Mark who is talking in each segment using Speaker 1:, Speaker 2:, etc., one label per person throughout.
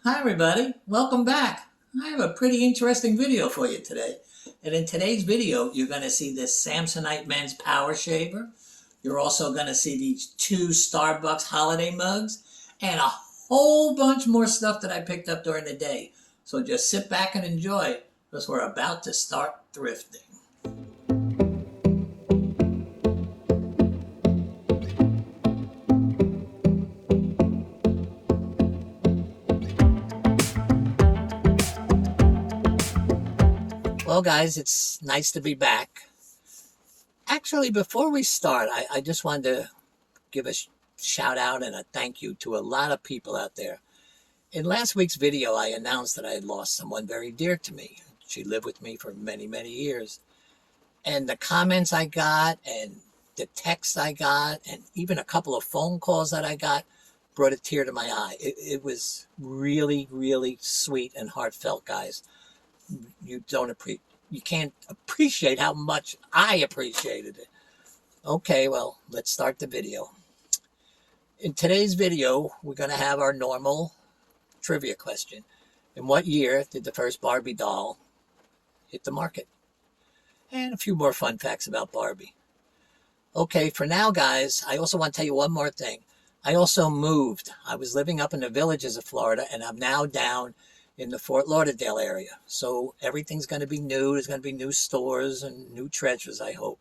Speaker 1: Hi everybody, welcome back. I have a pretty interesting video for you today. And in today's video, you're going to see this Samsonite men's power shaver. You're also going to see these two Starbucks holiday mugs and a whole bunch more stuff that I picked up during the day. So just sit back and enjoy because we're about to start thrifting. Well, guys, it's nice to be back. Actually, before we start, I just wanted to give a shout out and a thank you to a lot of people out there. In last week's video, I announced that I had lost someone very dear to me. She lived with me for many, many years. And the comments I got and the texts I got and even a couple of phone calls that I got brought a tear to my eye. It was really, really sweet and heartfelt, guys. You don't appreciate you can't appreciate how much I appreciated it. Okay, well, let's start the video. In today's video, we're going to have our normal trivia question. In what year did the first Barbie doll hit the market? And a few more fun facts about Barbie. Okay, for now, guys, I also want to tell you one more thing. I also moved. I was living up in the villages of Florida, and I'm now down in the Fort Lauderdale area. So everything's going to be new. There's going to be new stores and new treasures, I hope.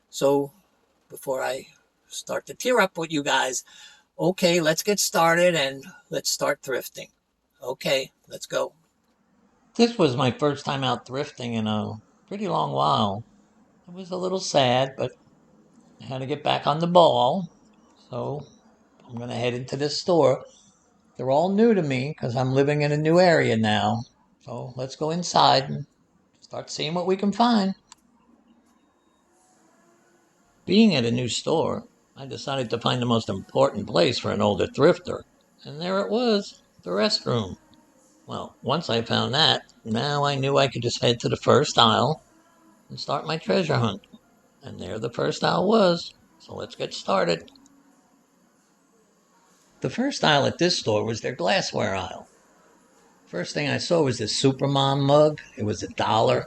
Speaker 1: So before I start to tear up with you guys, okay, let's get started and let's start thrifting. Okay, let's go. This was my first time out thrifting in a pretty long while. It was a little sad, but I had to get back on the ball. So I'm going to head into this store. They're all new to me because I'm living in a new area now. So let's go inside and start seeing what we can find. Being at a new store, I decided to find the most important place for an older thrifter. And there it was, the restroom. Well, once I found that, now I knew I could just head to the first aisle and start my treasure hunt. And there the first aisle was. So let's get started. The first aisle at this store was their glassware aisle. First thing I saw was this Supermom mug. It was $1.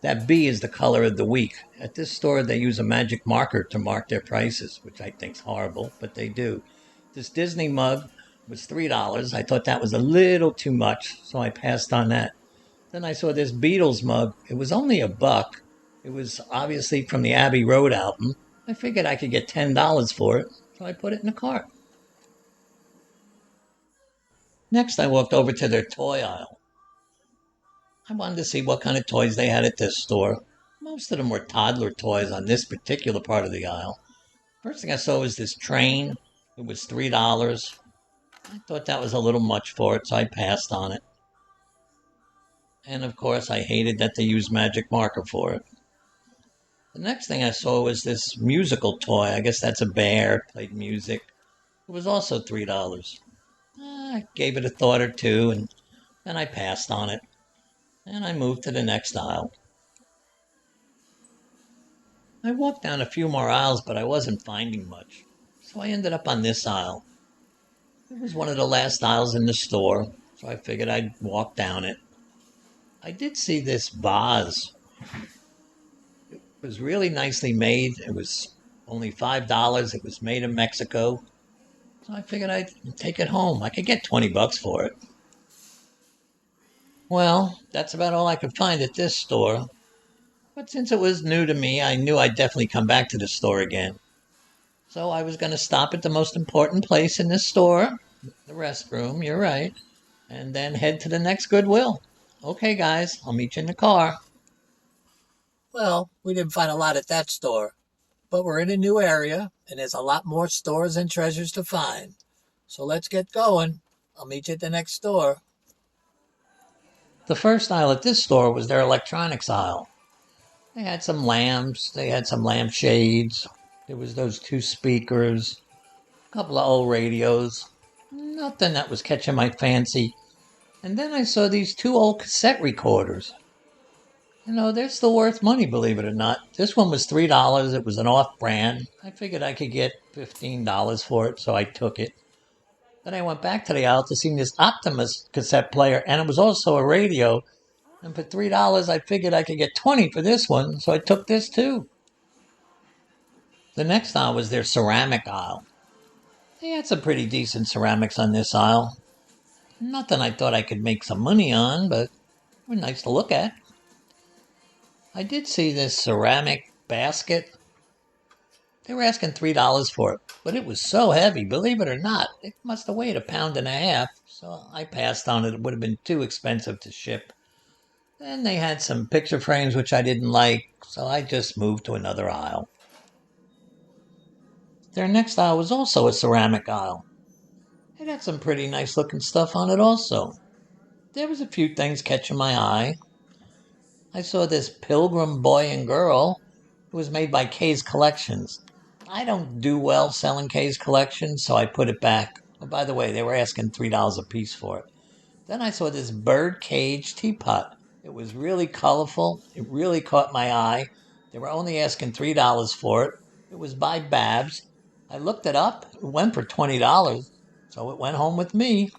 Speaker 1: That B is the color of the week. At this store, they use a magic marker to mark their prices, which I think's horrible, but they do. This Disney mug was $3. I thought that was a little too much, so I passed on that. Then I saw this Beatles mug. It was only $1. It was obviously from the Abbey Road album. I figured I could get $10 for it, so I put it in the cart. Next, I walked over to their toy aisle. I wanted to see what kind of toys they had at this store. Most of them were toddler toys on this particular part of the aisle. First thing I saw was this train. It was $3. I thought that was a little much for it, so I passed on it. And of course, I hated that they used magic marker for it. The next thing I saw was this musical toy. I guess that's a bear. It played music. It was also $3. I gave it a thought or two, and then I passed on it. And I moved to the next aisle. I walked down a few more aisles, but I wasn't finding much. So I ended up on this aisle. It was one of the last aisles in the store, so I figured I'd walk down it. I did see this vase. It was really nicely made. It was only $5. It was made in Mexico. So I figured I'd take it home. I could get $20 for it. Well, that's about all I could find at this store. But since it was new to me, I knew I'd definitely come back to the store again. So I was going to stop at the most important place in this store, the restroom, you're right, and then head to the next Goodwill. Okay, guys, I'll meet you in the car. Well, we didn't find a lot at that store, but we're in a new area, and there's a lot more stores and treasures to find. So let's get going. I'll meet you at the next store. The first aisle at this store was their electronics aisle. They had some lamps, they had some lampshades, there was those two speakers, a couple of old radios. Nothing that was catching my fancy. And then I saw these two old cassette recorders. You know, they're still worth money, believe it or not. This one was $3. It was an off-brand. I figured I could get $15 for it, so I took it. Then I went back to the aisle to see this Optimus cassette player, and it was also a radio. And for $3, I figured I could get 20 for this one, so I took this too. The next aisle was their ceramic aisle. They had some pretty decent ceramics on this aisle. Nothing I thought I could make some money on, but were nice to look at. I did see this ceramic basket. They were asking $3 for it, but it was so heavy, believe it or not. It must have weighed a pound and a half, so I passed on it. It would have been too expensive to ship. Then they had some picture frames which I didn't like, so I just moved to another aisle. Their next aisle was also a ceramic aisle. It had some pretty nice looking stuff on it also. There was a few things catching my eye. I saw this Pilgrim Boy and Girl. It was made by Kay's Collections. I don't do well selling Kay's Collections, so I put it back. Oh, by the way, they were asking $3 a piece for it. Then I saw this bird cage teapot. It was really colorful. It really caught my eye. They were only asking $3 for it. It was by Babs. I looked it up. It went for $20, so it went home with me.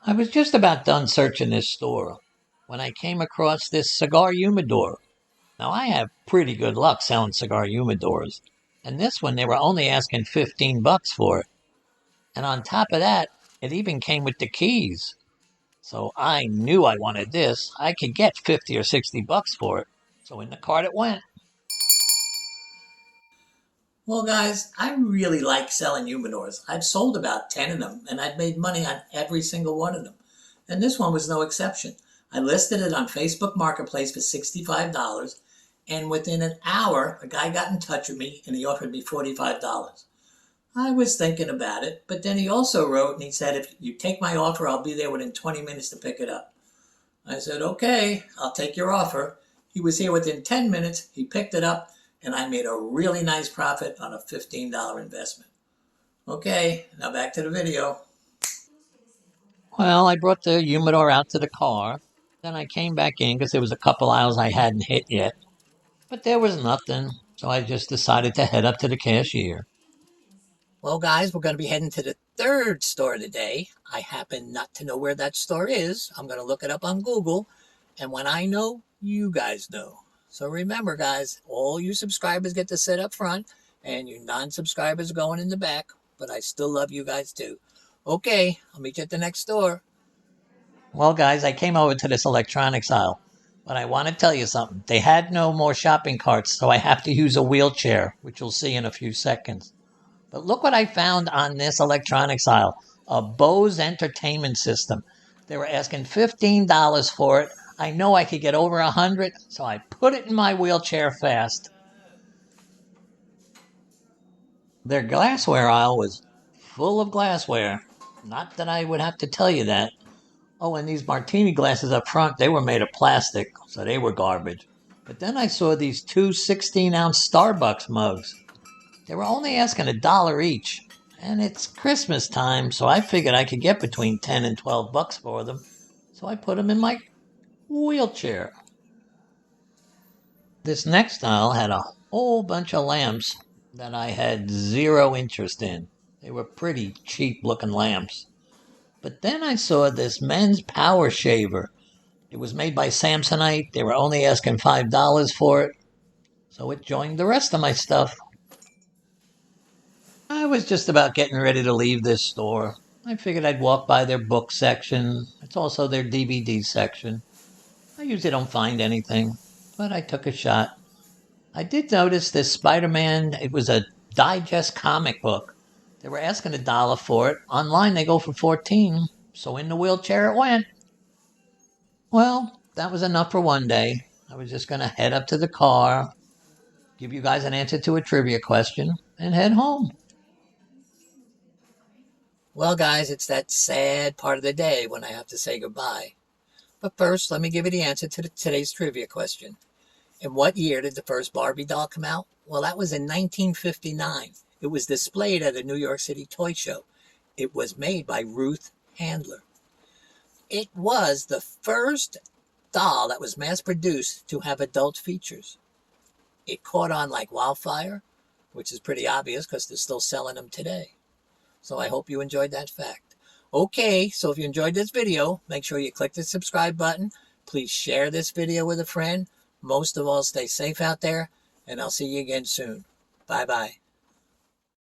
Speaker 1: I was just about done searching this store when I came across this cigar humidor. Now, I have pretty good luck selling cigar humidors, and this one they were only asking $15 for it. And on top of that, it even came with the keys. So I knew I wanted this. I could get 50 or $60 for it. So in the cart it went. Well, guys, I really like selling humidors. I've sold about 10 of them, and I've made money on every single one of them. And this one was no exception. I listed it on Facebook Marketplace for $65, and within an hour, a guy got in touch with me, and he offered me $45. I was thinking about it, but then he also wrote, and he said, if you take my offer, I'll be there within 20 minutes to pick it up. I said, okay, I'll take your offer. He was here within 10 minutes. He picked it up, and I made a really nice profit on a $15 investment. Okay, now back to the video. Well, I brought the humidor out to the car. Then I came back in because there was a couple aisles I hadn't hit yet. But there was nothing, so I just decided to head up to the cashier. Well, guys, we're going to be heading to the third store today. I happen not to know where that store is. I'm going to look it up on Google. And when I know, you guys know. So remember, guys, all you subscribers get to sit up front, and you non-subscribers going in the back. But I still love you guys, too. Okay, I'll meet you at the next store. Well, guys, I came over to this electronics aisle. But I want to tell you something. They had no more shopping carts, so I have to use a wheelchair, which you'll see in a few seconds. But look what I found on this electronics aisle. A Bose entertainment system. They were asking $15 for it. I know I could get over 100, so I put it in my wheelchair fast. Their glassware aisle was full of glassware. Not that I would have to tell you that. Oh, and these martini glasses up front, they were made of plastic, so they were garbage. But then I saw these two 16-ounce Starbucks mugs. They were only asking $1 each. And it's Christmas time, so I figured I could get between 10 and $12 for them. So I put them in my wheelchair. This next aisle had a whole bunch of lamps that I had zero interest in. They were pretty cheap looking lamps. But then I saw this men's power shaver. It was made by Samsonite. They were only asking $5 for it. So it joined the rest of my stuff. I was just about getting ready to leave this store. I figured I'd walk by their book section. It's also their DVD section. I usually don't find anything, but I took a shot. I did notice this Spider-Man, it was a digest comic book. They were asking $1 for it. Online they go for 14, so in the wheelchair it went. Well, that was enough for one day. I was just going to head up to the car, give you guys an answer to a trivia question, and head home. Well, guys, it's that sad part of the day when I have to say goodbye. But first, let me give you the answer to today's trivia question. In what year did the first Barbie doll come out? Well, that was in 1959. It was displayed at a New York City toy show. It was made by Ruth Handler. It was the first doll that was mass produced to have adult features. It caught on like wildfire, which is pretty obvious because they're still selling them today. So I hope you enjoyed that fact. Okay, so if you enjoyed this video, make sure you click the subscribe button. Please share this video with a friend. Most of all, stay safe out there, and I'll see you again soon. Bye-bye.